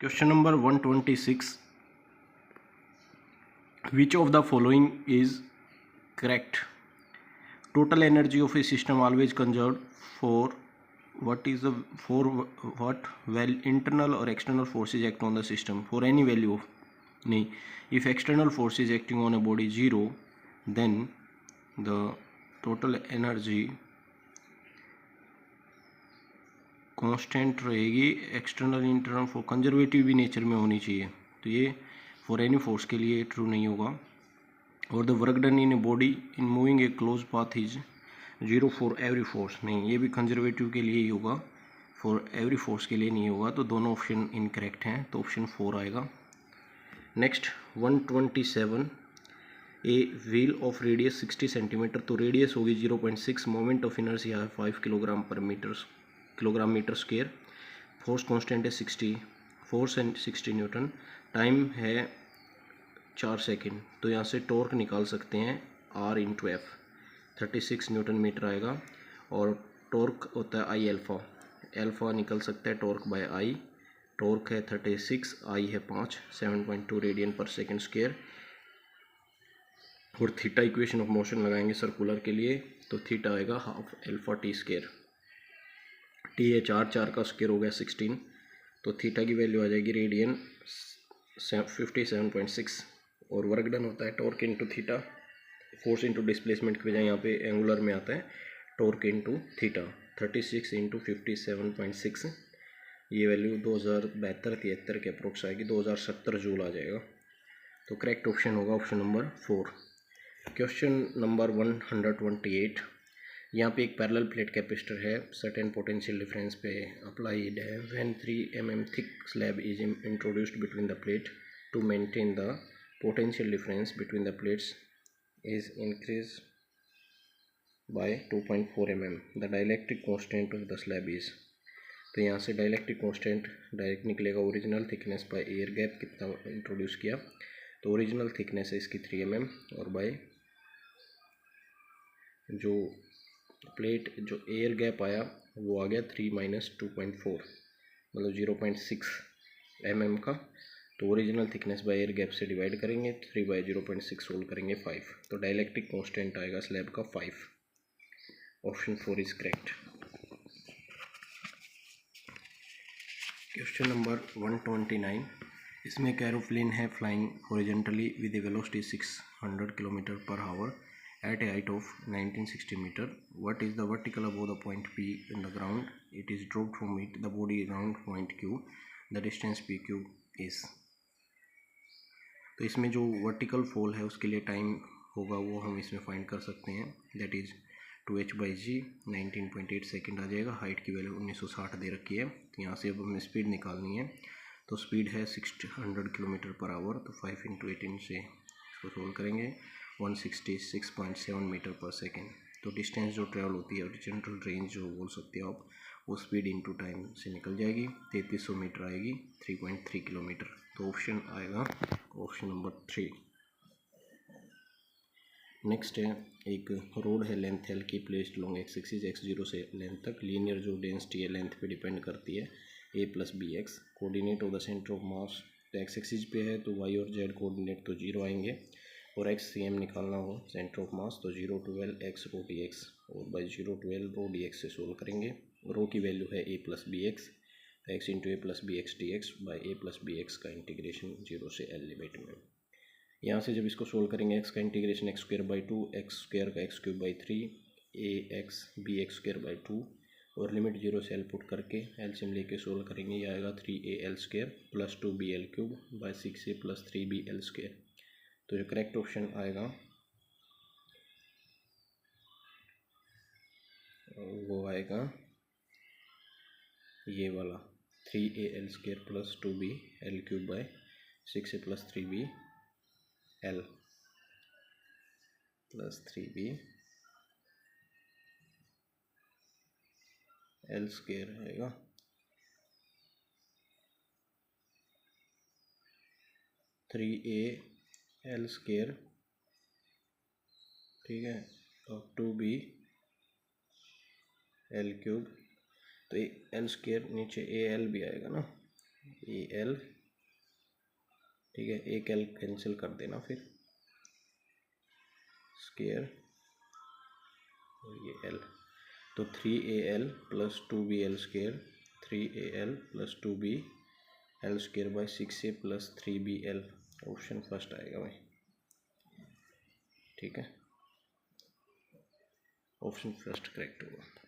Question number 126. Which of the following is correct? Total energy of a system always conserved for what is the for what well internal or external forces act on the system for any value of नहीं. If external forces acting on a body 0, then the total energy constant रहेगी. External internal for conservative भी nature में होनी चाहिए, तो ये for any force के लिए ट्रू नहीं होगा. और the work done in a body in moving A close path is 0 for every force, नहीं, ये भी कंजर्वेटिव के लिए ही होगा, फॉर एवरी फोर्स के लिए नहीं होगा. तो दोनों ऑप्शन इनकरेक्ट हैं, तो ऑप्शन 4 आएगा. Next 127. A wheel of radius 60 centimetre, तो रेडियस होगी 0.6, मोमेंट ऑफ इनर्शिया है 5 kilogram metre square, force constant है 60, फोर्स एंड 60 न्यूटन, टाइम है 4 सेकेंड. तो यहाँ से टॉर्क निकाल सकते हैं R into F, 36 newton metre आएगा. और टॉर्क होता है आई एल्फ़ा, एल्फ़ा निकल सकता है टॉर्क बाय आई. टॉर्क है 36, आई है 5, 7.2 रेडियन पर सेकेंड स्क्वायर. और थीटा इक्वेशन ऑफ मोशन लगाएंगे सर्कुलर के लिए, तो थीटा आएगा half alpha T square. T है 4 का स्क्वायर हो गया 16, तो थीटा की वैल्यू आ जाएगी रेडियन 57.6. और वर्क डन होता है torque into theta, force into displacement की बजाय यहाँ पे एंगुलर में आता है टॉर्क इंटू थीटा. 36 इंटू 57.6, ये वैल्यू 2072-73 के अप्रोक्स आएगी, 2070 जूल आ जाएगा. तो करेक्ट ऑप्शन होगा ऑप्शन नंबर 4. Question number 128. यहाँ पे एक पैरेलल प्लेट कैपेसिटर है, सर्टेन पोटेंशियल डिफरेंस पे अप्लाइड है. When 3 mm thick slab is introduced between the plate to maintain the potential difference between the plates is increase by 2.4 mm. The dielectric constant of the slab is, तो यहाँ से dielectric constant direct निकलेगा. Original thickness by air gap कितना introduce किया, तो original thickness है इसकी 3 mm, और बाय जो प्लेट जो एयर गैप आया वो आ गया 3 - 2.4, मतलब 0.6 mm का. तो original thickness by air gap से डिवाइड करेंगे, 3/0.6 होल करेंगे 5, तो डाइलेक्ट्रिक कांस्टेंट आएगा स्लैब का 5. Option 4 is correct. Question number 129. इसमें एक एरोप्लेन है flying horizontally with A velocity 600 km/h at a height of 1960 meter. What is the vertical above the point P in the ground? It is dropped from it the body around point Q. The distance PQ is. तो इसमें जो vertical fall है उसके लिए time होगा वो हम इसमें फाइंड कर सकते हैं. दैट इज़ 2h/g 19.8 सेकेंड आ जाएगा. हाइट की वैल्यू 1960 दे रखी है. तो यहाँ से अब हमें स्पीड निकालनी है. तो स्पीड है 600 km/h, तो 5 × 18 से इसको सोल्व करेंगे, 166.7 मीटर पर सेकेंड. तो डिस्टेंस जो ट्रेवल होती है ओरिजिनल रेंज जो बोल सकते हो आप, वो स्पीड इनटू टाइम से निकल जाएगी, 3300 मीटर आएगी, 3.3 किलोमीटर. तो ऑप्शन आएगा ऑप्शन नंबर 3. नेक्स्ट है एक रोड है, लेंथ एल की, placed long x axis x0 से लेंथ तक. लीनियर जो डेंसिटी है लेंथ पे डिपेंड करती है, a + bx. Coordinate of the centre of mass, तो एक्स एक्सिस पे है तो y और z कोऑर्डिनेट तो 0 आएंगे. और एक्स cm निकालना हो सेंटर ऑफ मास, तो 0 to L x rho dx, और by 0 to L rho dx से सोल्व करेंगे. रो की वैल्यू है a + bx, x × a + bx dx by a + bx का इंटीग्रेशन 0 से L लिमिट में. यहाँ से जब इसको सोल्व करेंगे, x का इंटीग्रेशन x² 2, x² का x³ 3, ax bx²/2, और लिमिट 0 से L पुट करके एलसीएम लेके सोल्व करेंगे. ये आएगा 3al² + 2bl³ by 6a + 3bl². तो जो करेक्ट ऑप्शन आएगा वो आएगा ये वाला, 3al² + 2bl³ by 6a + 3bl + 3bl² आएगा. थ्री al², ठीक है, और 2bl³, तो al² नीचे al भी आएगा ना, ए एल, ठीक है, एक एल कैंसिल कर देना फिर, स्क्वायर और ये एल, तो 3AL plus 2BL square, 3AL plus 2BL square by 6A plus 3BL, option first आएगा भाई, ठीक है, ऑप्शन फर्स्ट करेक्ट होगा।